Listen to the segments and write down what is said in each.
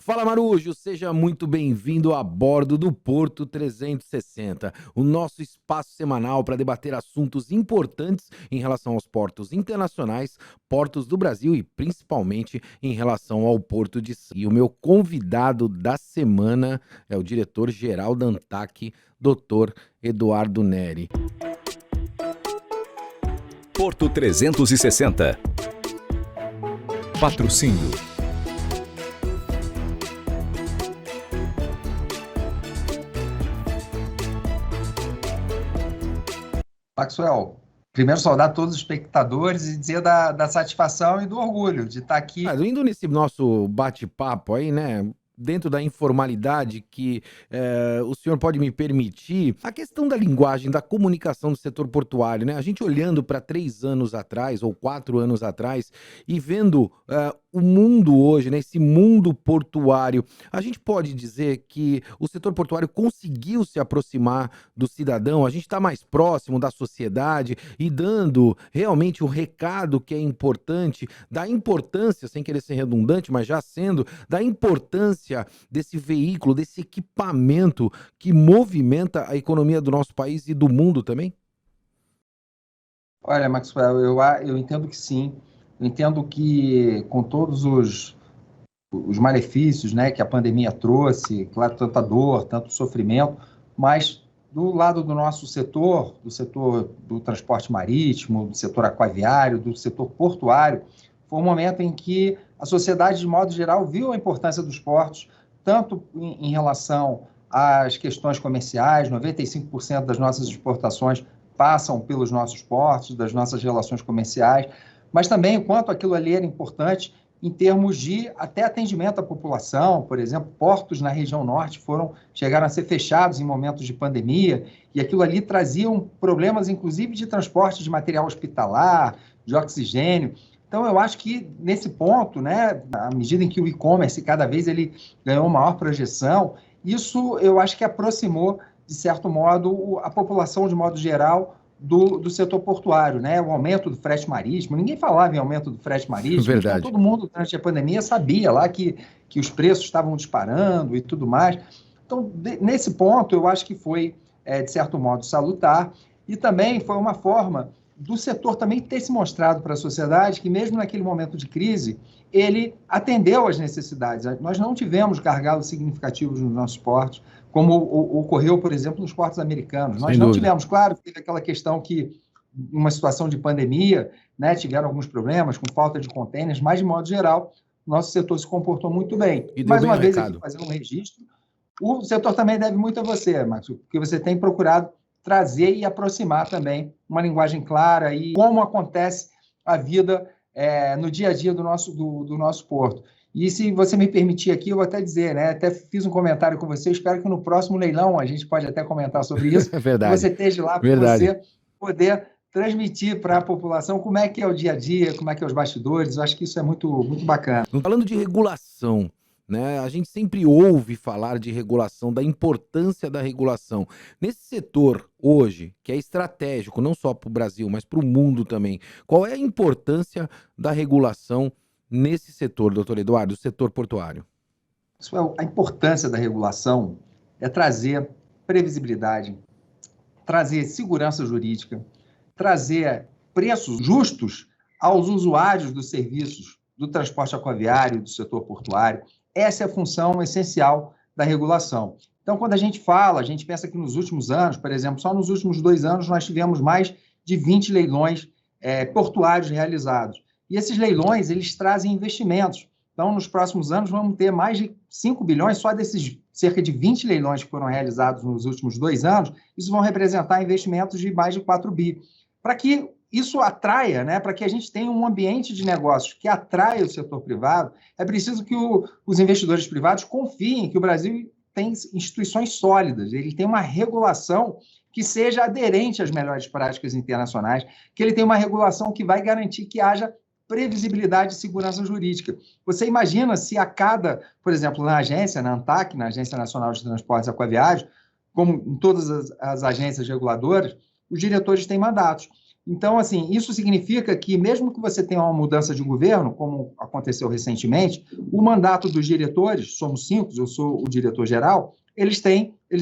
Fala Marujo, seja muito bem-vindo a bordo do Porto 360, o nosso espaço semanal para debater assuntos importantes em relação aos portos internacionais, portos do Brasil e principalmente em relação ao Porto de Santos. E o meu convidado da semana é o diretor-geral da ANTAQ, Dr. Eduardo Neri. Porto 360. Patrocínio. Maxwell, primeiro saudar todos os espectadores e dizer da satisfação e do orgulho de estar aqui. Indo nesse nosso bate-papo aí, né? Dentro da informalidade que o senhor pode me permitir, a questão da linguagem, da comunicação do setor portuário, né? A gente olhando para 3 anos atrás ou 4 anos atrás e vendo o mundo hoje, né? Esse mundo portuário, a gente pode dizer que o setor portuário conseguiu se aproximar do cidadão, a gente está mais próximo da sociedade e dando realmente o recado que é importante, da importância, sem querer ser redundante, mas já sendo, da importância desse veículo, desse equipamento que movimenta a economia do nosso país e do mundo também? Olha, Maxwell, eu entendo que sim. Eu entendo que com todos os malefícios, né, que a pandemia trouxe, claro, tanta dor, tanto sofrimento, mas do lado do nosso setor, do setor do transporte marítimo, do setor aquaviário, do setor portuário, foi um momento em que a sociedade, de modo geral, viu a importância dos portos, tanto em relação às questões comerciais, 95% das nossas exportações passam pelos nossos portos, das nossas relações comerciais, mas também o quanto aquilo ali era importante em termos de até atendimento à população. Por exemplo, portos na região norte chegaram a ser fechados em momentos de pandemia, e aquilo ali trazia problemas, inclusive, de transporte de material hospitalar, de oxigênio. Então, eu acho que, nesse ponto, né, à medida em que o e-commerce cada vez ele ganhou maior projeção, isso eu acho que aproximou, de certo modo, a população, de modo geral, do setor portuário, né? O aumento do frete marítimo. Ninguém falava em aumento do frete marítimo. Verdade. Então, todo mundo, durante a pandemia, sabia lá que os preços estavam disparando e tudo mais. Então, nesse ponto, eu acho que foi, de certo modo, salutar. E também foi uma forma do setor também ter se mostrado para a sociedade que, mesmo naquele momento de crise, ele atendeu às necessidades. Nós não tivemos gargalos significativos nos nossos portos, como ocorreu, por exemplo, nos portos americanos. Nós não tivemos, claro, teve aquela questão que, numa situação de pandemia, né, tiveram alguns problemas com falta de contêineres, mas, de modo geral, nosso setor se comportou muito bem. E mais bem uma vez, recado. aqui, fazendo um registro, o setor também deve muito a você, Max, porque você tem procurado trazer e aproximar também uma linguagem clara e como acontece a vida no dia a dia do nosso porto. E se você me permitir aqui, eu vou até dizer, né? Até fiz um comentário com você, espero que no próximo leilão a gente pode até comentar sobre isso. É verdade. Que você esteja lá para você poder transmitir para a população como é que é o dia a dia, como é que é os bastidores. Eu acho que isso é muito, muito bacana. Falando de regulação, né? A gente sempre ouve falar de regulação, da importância da regulação. Nesse setor hoje, que é estratégico, não só para o Brasil, mas para o mundo também, qual é a importância da regulação nesse setor, doutor Eduardo, o setor portuário? A importância da regulação é trazer previsibilidade, trazer segurança jurídica, trazer preços justos aos usuários dos serviços do transporte aquaviário, do setor portuário. Essa é a função essencial da regulação. Então, quando a gente fala, a gente pensa que nos últimos anos, por exemplo, só nos últimos 2 anos, nós tivemos mais de 20 leilões portuários realizados. E esses leilões, eles trazem investimentos. Então, nos próximos anos, vamos ter mais de 5 bilhões, só desses cerca de 20 leilões que foram realizados nos últimos 2 anos, isso vão representar investimentos de mais de 4 bi. Para que isso atraia, né, para que a gente tenha um ambiente de negócios que atraia o setor privado, é preciso que os investidores privados confiem que o Brasil tem instituições sólidas, ele tem uma regulação que seja aderente às melhores práticas internacionais, que ele tenha uma regulação que vai garantir que haja previsibilidade e segurança jurídica. Você imagina se a cada, por exemplo, na agência, na ANTAQ, na Agência Nacional de Transportes Aquaviários, como em todas as agências reguladoras, os diretores têm mandatos. Então, assim, isso significa que mesmo que você tenha uma mudança de governo, como aconteceu recentemente, o mandato dos diretores, somos 5, eu sou o diretor-geral, eles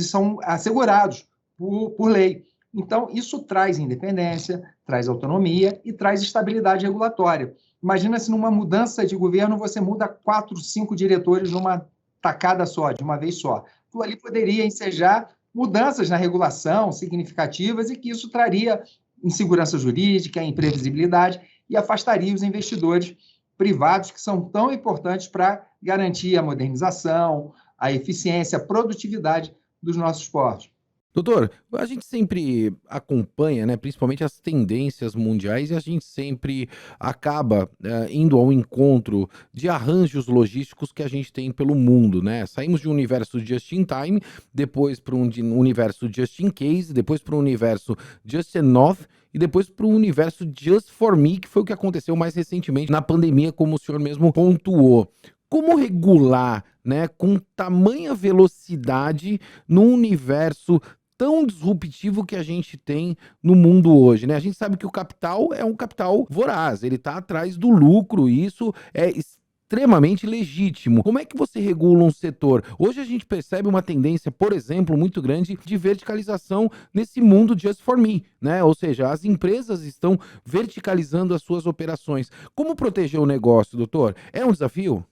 são assegurados por lei. Então, isso traz independência, traz autonomia e traz estabilidade regulatória. Imagina se numa mudança de governo você muda 4, 5 diretores numa tacada só, de uma vez só. Tu ali poderia ensejar mudanças na regulação significativas e que isso traria insegurança jurídica, imprevisibilidade e afastaria os investidores privados que são tão importantes para garantir a modernização, a eficiência, a produtividade dos nossos portos. Doutor, a gente sempre acompanha, né, principalmente as tendências mundiais e a gente sempre acaba indo ao encontro de arranjos logísticos que a gente tem pelo mundo, né? Saímos de um universo just in time, depois para um universo just in case, depois para um universo just enough e depois para um universo just for me, que foi o que aconteceu mais recentemente na pandemia, como o senhor mesmo pontuou. Como regular, né, com tamanha velocidade num universo tão disruptivo que a gente tem no mundo hoje, né? A gente sabe que o capital é um capital voraz, ele está atrás do lucro, e isso é extremamente legítimo. Como é que você regula um setor? Hoje a gente percebe uma tendência, por exemplo, muito grande de verticalização nesse mundo just for me, né? Ou seja, as empresas estão verticalizando as suas operações. Como proteger o negócio, doutor? É um desafio?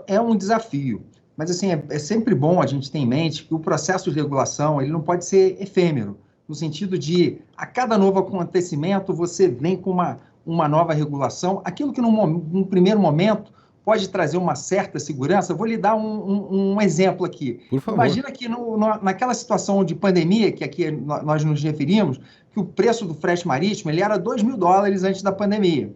É um desafio. Mas, assim, é sempre bom a gente ter em mente que o processo de regulação ele não pode ser efêmero, no sentido de, a cada novo acontecimento, você vem com uma nova regulação. Aquilo que, num primeiro momento, pode trazer uma certa segurança. Vou lhe dar um exemplo aqui. Por favor. Imagina que naquela situação de pandemia, que aqui nós nos referimos, que o preço do frete marítimo ele era $2.000 antes da pandemia.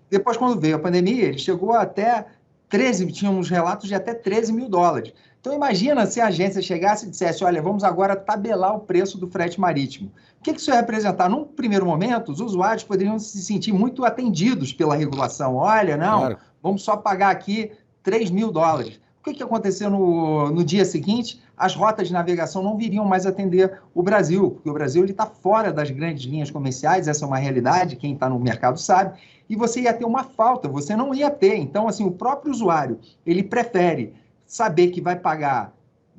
Depois, quando veio a pandemia, ele chegou até 13, tínhamos relatos de até $13.000. Então, imagina se a agência chegasse e dissesse, olha, vamos agora tabelar o preço do frete marítimo. O que isso ia representar? Num primeiro momento, os usuários poderiam se sentir muito atendidos pela regulação. Olha, não, claro, vamos só pagar aqui $3.000. O que aconteceu no dia seguinte? As rotas de navegação não viriam mais atender o Brasil, porque o Brasil está fora das grandes linhas comerciais, essa é uma realidade, quem está no mercado sabe, e você ia ter uma falta, você não ia ter. Então, assim, o próprio usuário, ele prefere saber que vai pagar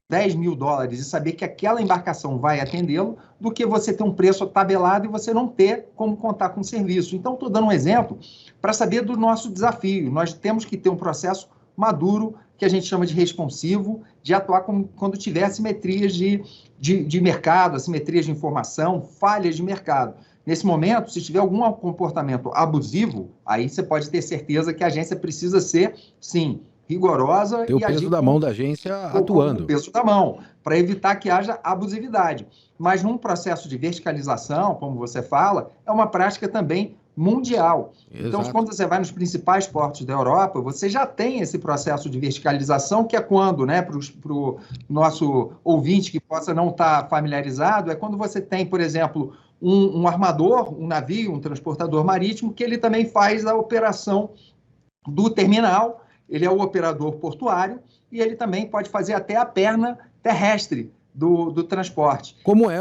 $10.000 e saber que aquela embarcação vai atendê-lo, do que você ter um preço tabelado e você não ter como contar com o serviço. Então, estou dando um exemplo para saber do nosso desafio. Nós temos que ter um processo maduro, que a gente chama de responsivo, de atuar quando tiver assimetrias de mercado, assimetrias de informação, falhas de mercado. Nesse momento, se tiver algum comportamento abusivo, aí você pode ter certeza que a agência precisa ser, sim, rigorosa. Ter o peso da mão da agência atuando. O peso da mão, para evitar que haja abusividade. Mas num processo de verticalização, como você fala, é uma prática também mundial. Exato. Então, quando você vai nos principais portos da Europa, você já tem esse processo de verticalização, que é quando, né, para o nosso ouvinte que possa não estar familiarizado, é quando você tem, por exemplo, um armador, um navio, um transportador marítimo, que ele também faz a operação do terminal, ele é o operador portuário, e ele também pode fazer até a perna terrestre do transporte. Como é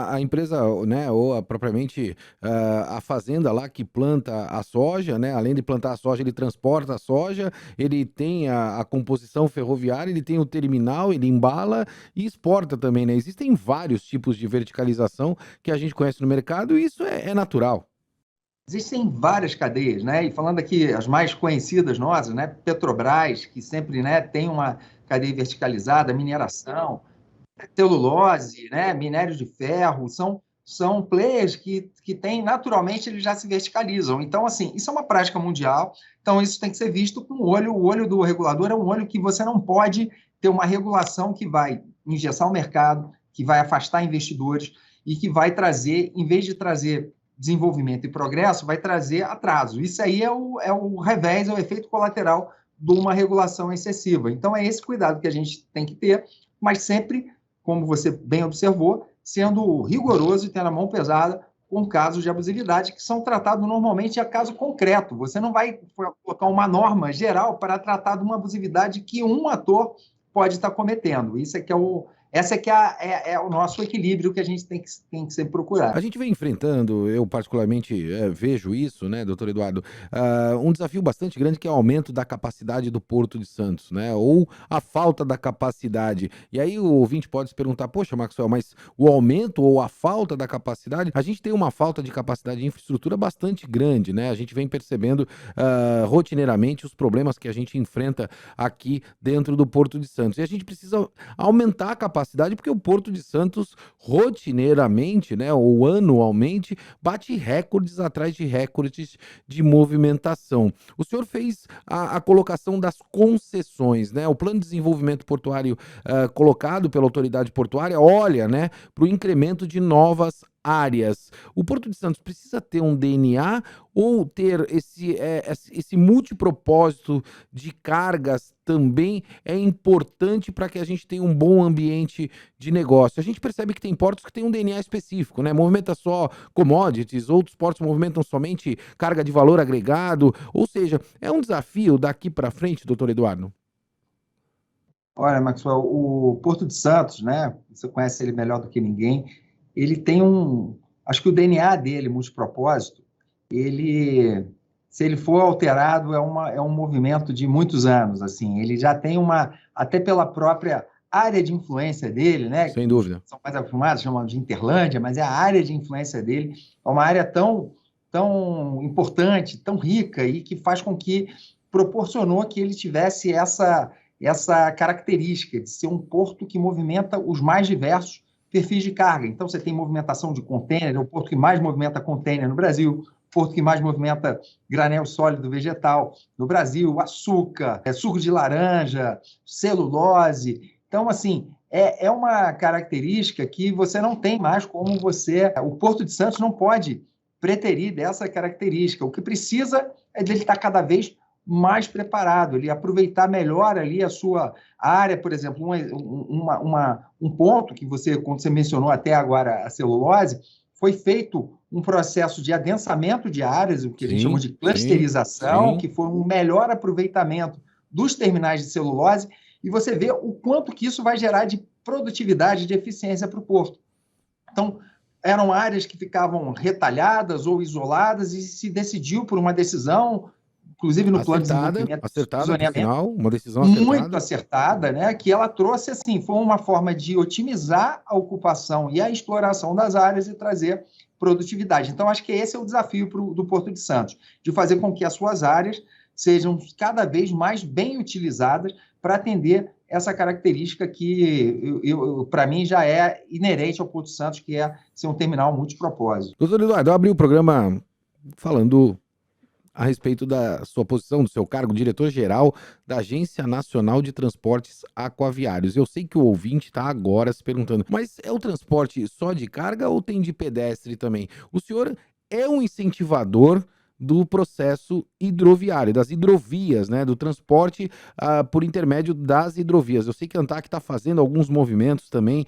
a empresa, né, ou propriamente a fazenda lá que planta a soja, né? Além de plantar a soja, ele transporta a soja, ele tem a composição ferroviária, ele tem o terminal, ele embala e exporta também, né? Existem vários tipos de verticalização que a gente conhece no mercado e isso é natural. Existem várias cadeias, né? E falando aqui, as mais conhecidas nossas, né? Petrobras, que sempre, né, tem uma cadeia verticalizada, mineração, celulose, né, minério de ferro, são players que têm, naturalmente, eles já se verticalizam. Então, assim, isso é uma prática mundial, então isso tem que ser visto com o olho do regulador é um olho que você não pode ter uma regulação que vai engessar o mercado, que vai afastar investidores e que vai trazer, em vez de trazer desenvolvimento e progresso, vai trazer atraso. Isso aí é o revés, é o efeito colateral de uma regulação excessiva. Então, é esse cuidado que a gente tem que ter, mas sempre, como você bem observou, sendo rigoroso e tendo a mão pesada com casos de abusividade que são tratados normalmente a caso concreto. Você não vai colocar uma norma geral para tratar de uma abusividade que um ator pode estar cometendo. Isso é que é essa é que é o nosso equilíbrio que a gente tem que sempre procurar. A gente vem enfrentando, eu particularmente vejo isso, né, doutor Eduardo, um desafio bastante grande que é o aumento da capacidade do Porto de Santos, né, ou a falta da capacidade. E aí o ouvinte pode se perguntar, poxa, Maxwell, mas o aumento ou a falta da capacidade, a gente tem uma falta de capacidade de infraestrutura bastante grande, né, a gente vem percebendo rotineiramente os problemas que a gente enfrenta aqui dentro do Porto de Santos. E a gente precisa aumentar a capacidade porque o Porto de Santos rotineiramente, né, ou anualmente, bate recordes atrás de recordes de movimentação. O senhor fez a colocação das concessões, né? O plano de desenvolvimento portuário colocado pela autoridade portuária olha, né, para o incremento de novas áreas. O Porto de Santos precisa ter um DNA ou ter esse multipropósito de cargas também é importante para que a gente tenha um bom ambiente de negócio. A gente percebe que tem portos que têm um DNA específico, né? Movimenta só commodities, outros portos movimentam somente carga de valor agregado, ou seja, é um desafio daqui para frente, doutor Eduardo? Olha, Maxwell, o Porto de Santos, né? Você conhece ele melhor do que ninguém. Ele tem acho que o DNA dele, multipropósito, se ele for alterado, é um movimento de muitos anos, assim. Ele já tem até pela própria área de influência dele, né? Sem dúvida. São mais acostumados, chamam de Interlândia, mas é a área de influência dele. É uma área tão importante, tão rica e que faz com que proporcionou que ele tivesse essa característica de ser um porto que movimenta os mais diversos perfis de carga. Então, você tem movimentação de contêiner, é o porto que mais movimenta contêiner no Brasil, porto que mais movimenta granel sólido vegetal no Brasil, açúcar, suco de laranja, celulose. Então, assim, é uma característica que você não tem mais como o Porto de Santos não pode preterir dessa característica. O que precisa é dele estar cada vez mais preparado, ele aproveitar melhor ali a sua área, por exemplo, um ponto que quando você mencionou até agora a celulose, foi feito um processo de adensamento de áreas, o que a gente chama de clusterização, que foi um melhor aproveitamento dos terminais de celulose, e você vê o quanto que isso vai gerar de produtividade, de eficiência para o porto. Então, eram áreas que ficavam retalhadas ou isoladas e se decidiu por uma decisão, inclusive no plano de desenvolvimento, acertada, no final, uma decisão acertada. Muito acertada, né? Que ela trouxe, assim, foi uma forma de otimizar a ocupação e a exploração das áreas e trazer produtividade. Então, acho que esse é o desafio do Porto de Santos, de fazer com que as suas áreas sejam cada vez mais bem utilizadas para atender essa característica que, para mim, já é inerente ao Porto de Santos, que é ser um terminal multipropósito. Doutor Eduardo, eu abri o programa falando a respeito da sua posição, do seu cargo, diretor-geral da Agência Nacional de Transportes Aquaviários. Eu sei que o ouvinte está agora se perguntando, mas é o transporte só de carga ou tem de pedestre também? O senhor é um incentivador do processo hidroviário, das hidrovias, né, do transporte por intermédio das hidrovias. Eu sei que a ANTAQ está fazendo alguns movimentos também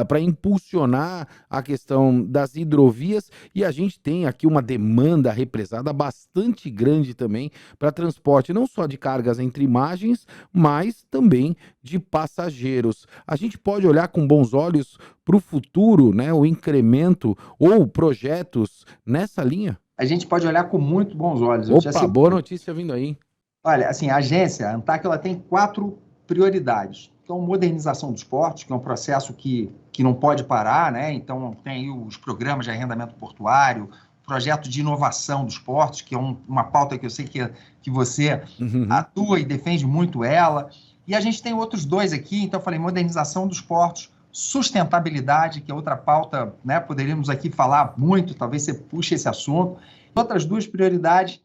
para impulsionar a questão das hidrovias e a gente tem aqui uma demanda represada bastante grande também para transporte, não só de cargas entre margens, mas também de passageiros. A gente pode olhar com bons olhos para o futuro, né, o incremento ou projetos nessa linha? A gente pode olhar com muito bons olhos. Opa, boa notícia vindo aí. Olha, assim, a agência, a ANTAQ, ela tem 4 prioridades. Então, modernização dos portos, que é um processo que não pode parar, né? Então, tem aí os programas de arrendamento portuário, projeto de inovação dos portos, que é uma pauta que eu sei que você atua e defende muito ela. E a gente tem outros 2 aqui, então eu falei modernização dos portos, sustentabilidade, que é outra pauta, né? Poderíamos aqui falar muito, talvez você puxe esse assunto. Outras 2 prioridades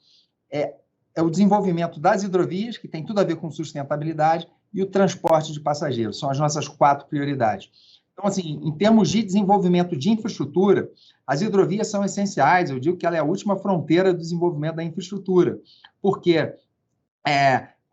é o desenvolvimento das hidrovias, que tem tudo a ver com sustentabilidade, e o transporte de passageiros. São as nossas 4 prioridades. Então, assim, em termos de desenvolvimento de infraestrutura, as hidrovias são essenciais. Eu digo que ela é a última fronteira do desenvolvimento da infraestrutura, porque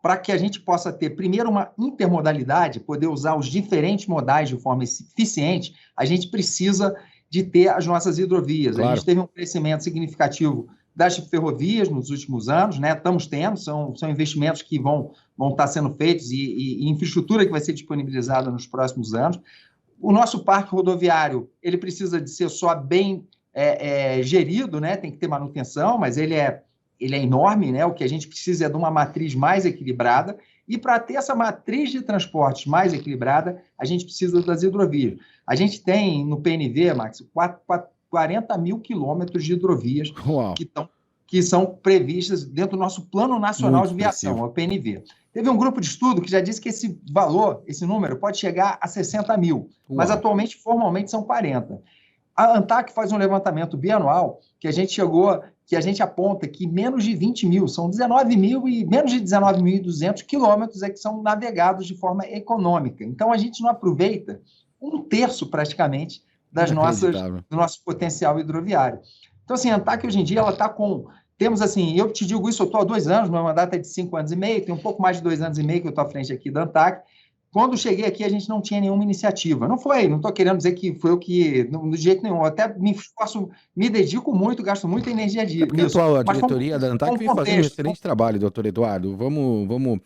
para que a gente possa ter, primeiro, uma intermodalidade, poder usar os diferentes modais de forma eficiente, a gente precisa de ter as nossas hidrovias. Claro. A gente teve um crescimento significativo das ferrovias nos últimos anos, né? Estamos tendo, são investimentos que vão estar sendo feitos e infraestrutura que vai ser disponibilizada nos próximos anos. O nosso parque rodoviário, ele precisa de ser só bem gerido, né? Tem que ter manutenção, mas ele é enorme, né? O que a gente precisa é de uma matriz mais equilibrada, e para ter essa matriz de transportes mais equilibrada, a gente precisa das hidrovias. A gente tem no PNV, Max, 40 mil quilômetros de hidrovias que são previstas dentro do nosso Plano Nacional Muito de Viação, expressivo. o PNV. Teve um grupo de estudo que já disse que esse valor, esse número, pode chegar a 60 mil, mas atualmente, formalmente, são 40. A ANTAC faz um levantamento bianual que a gente aponta que menos de 20 mil, são 19 mil e menos de 19.200 quilômetros é que são navegados de forma econômica. Então, a gente não aproveita um terço, praticamente, do nosso potencial hidroviário. Então, assim, a ANTAC, hoje em dia, ela está com... Temos, assim, eu te digo isso, eu estou há 2 anos, meu mandato é de 5 anos e meio, tem um pouco mais de 2 anos e meio que eu estou à frente aqui da ANTAC. Quando cheguei aqui, a gente não tinha nenhuma iniciativa. Não estou querendo dizer que foi eu que, de jeito nenhum, eu até me esforço, me dedico muito, gasto muita energia nisso. Porque a atual diretoria da ANTAC vem fazendo um excelente trabalho, doutor Eduardo. Vamos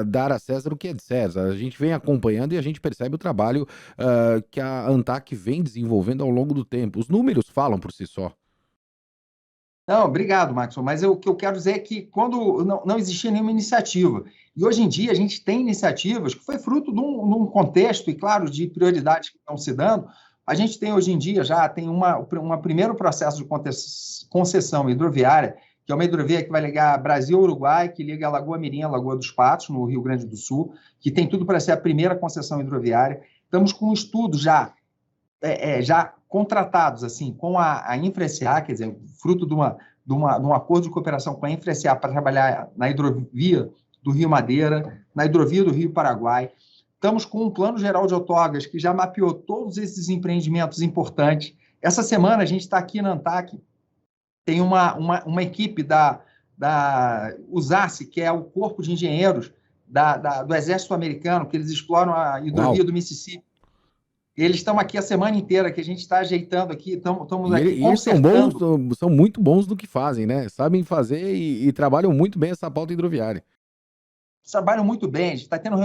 dar a César o que é de César. A gente vem acompanhando e a gente percebe o trabalho que a ANTAC vem desenvolvendo ao longo do tempo. Os números falam por si só. Não, obrigado, Maxwell, mas o que eu quero dizer é que quando não existia nenhuma iniciativa, e hoje em dia a gente tem iniciativas que foi fruto de um contexto, e claro, de prioridades que estão se dando. A gente tem hoje em dia já tem um primeiro processo de concessão hidroviária, que é uma hidrovia que vai ligar Brasil ao Uruguai, que liga a Lagoa Mirim à Lagoa dos Patos, no Rio Grande do Sul, que tem tudo para ser a primeira concessão hidroviária. Estamos com um estudo já contratados assim, com a InfraSA, quer dizer, fruto de um acordo de cooperação com a InfraSA para trabalhar na hidrovia do Rio Madeira, na hidrovia do Rio Paraguai. Estamos com um plano geral de outorgas que já mapeou todos esses empreendimentos importantes. Essa semana a gente está aqui na ANTAC, tem uma equipe da USACE, que é o Corpo de Engenheiros do Exército Americano, que eles exploram a hidrovia do Mississippi. Eles estão aqui a semana inteira, que a gente está ajeitando aqui, estamos aqui consertando. Eles são muito bons no que fazem, né? Sabem fazer e trabalham muito bem essa pauta hidroviária. Trabalham muito bem, a gente está tendo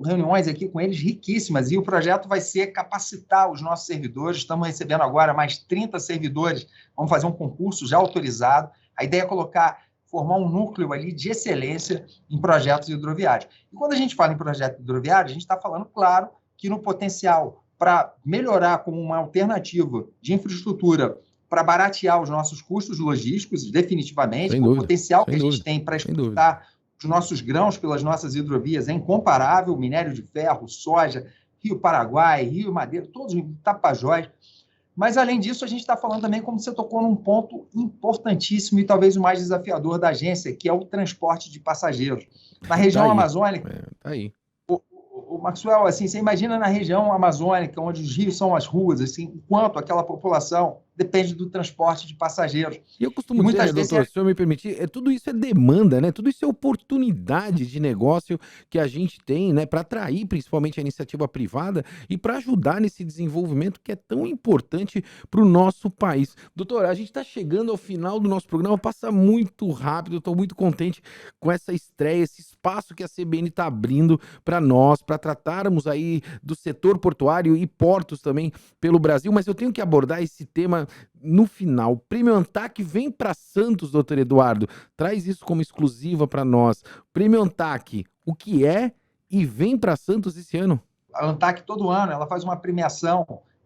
reuniões aqui com eles riquíssimas, e o projeto vai ser capacitar os nossos servidores. Estamos recebendo agora mais 30 servidores, vamos fazer um concurso já autorizado. A ideia é formar um núcleo ali de excelência em projetos hidroviários. E quando a gente fala em projeto hidroviário, a gente está falando, claro, que no potencial para melhorar como uma alternativa de infraestrutura para baratear os nossos custos logísticos, definitivamente, o potencial que a gente tem para exportar os nossos grãos pelas nossas hidrovias é incomparável, minério de ferro, soja, Rio Paraguai, Rio Madeira, todos os Tapajós. Mas, além disso, a gente está falando também, como você tocou, num ponto importantíssimo e talvez o mais desafiador da agência, que é o transporte de passageiros. Na região amazônica... Tá aí. O Maxwell, assim, você imagina na região amazônica, onde os rios são as ruas, assim, o quanto aquela população depende do transporte de passageiros. E eu costumo dizer, né, doutor, se o senhor me permitir, tudo isso é demanda, né? Tudo isso é oportunidade de negócio que a gente tem, né? Para atrair principalmente a iniciativa privada e para ajudar nesse desenvolvimento que é tão importante para o nosso país. Doutor, a gente está chegando ao final do nosso programa, passa muito rápido, estou muito contente com essa estreia, esse espaço que a CBN está abrindo para nós, para tratarmos aí do setor portuário e portos também pelo Brasil, mas eu tenho que abordar esse tema no final. Prêmio ANTAC vem para Santos, doutor Eduardo. Traz isso como exclusiva para nós. Prêmio ANTAC, o que é e vem para Santos esse ano? A ANTAC, todo ano, ela faz uma premiação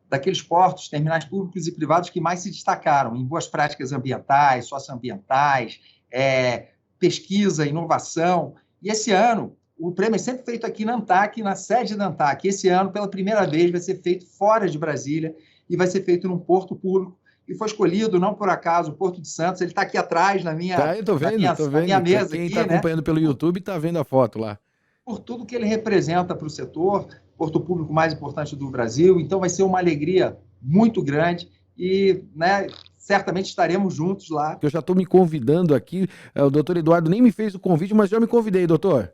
daqueles portos, terminais públicos e privados que mais se destacaram em boas práticas ambientais, socioambientais, pesquisa, inovação. E esse ano, o prêmio é sempre feito aqui na ANTAC, na sede da ANTAC. Esse ano, pela primeira vez, vai ser feito fora de Brasília e vai ser feito num porto público. E foi escolhido, não por acaso, o Porto de Santos. Ele está aqui atrás, na minha mesa. Quem está acompanhando pelo YouTube está vendo a foto lá. Por tudo que ele representa para o setor, porto público mais importante do Brasil. Então, vai ser uma alegria muito grande e, né, certamente estaremos juntos lá. Eu já estou me convidando aqui. O doutor Eduardo nem me fez o convite, mas já me convidei, doutor.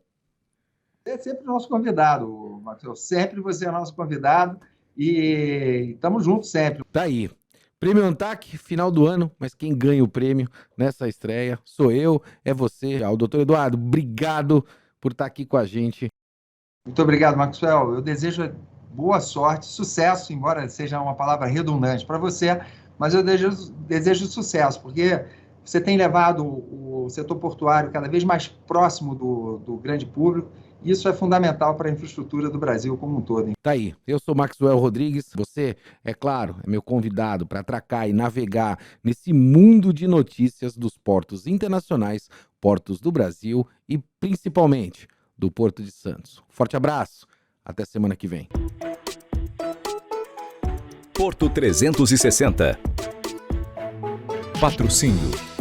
Você é sempre nosso convidado, Matheus. Sempre você é nosso convidado e estamos juntos sempre. Tá aí. Prêmio ANTAC, final do ano, mas quem ganha o prêmio nessa estreia sou eu, é você. O doutor Eduardo, obrigado por estar aqui com a gente. Muito obrigado, Maxwell. Eu desejo boa sorte, sucesso, embora seja uma palavra redundante para você, mas eu desejo sucesso, porque você tem levado o setor portuário cada vez mais próximo do grande público, e isso é fundamental para a infraestrutura do Brasil como um todo. Tá aí, eu sou Maxwell Rodrigues, você, é claro, é meu convidado para atracar e navegar nesse mundo de notícias dos portos internacionais, portos do Brasil e principalmente do Porto de Santos. Forte abraço, até semana que vem. Porto 360. Patrocínio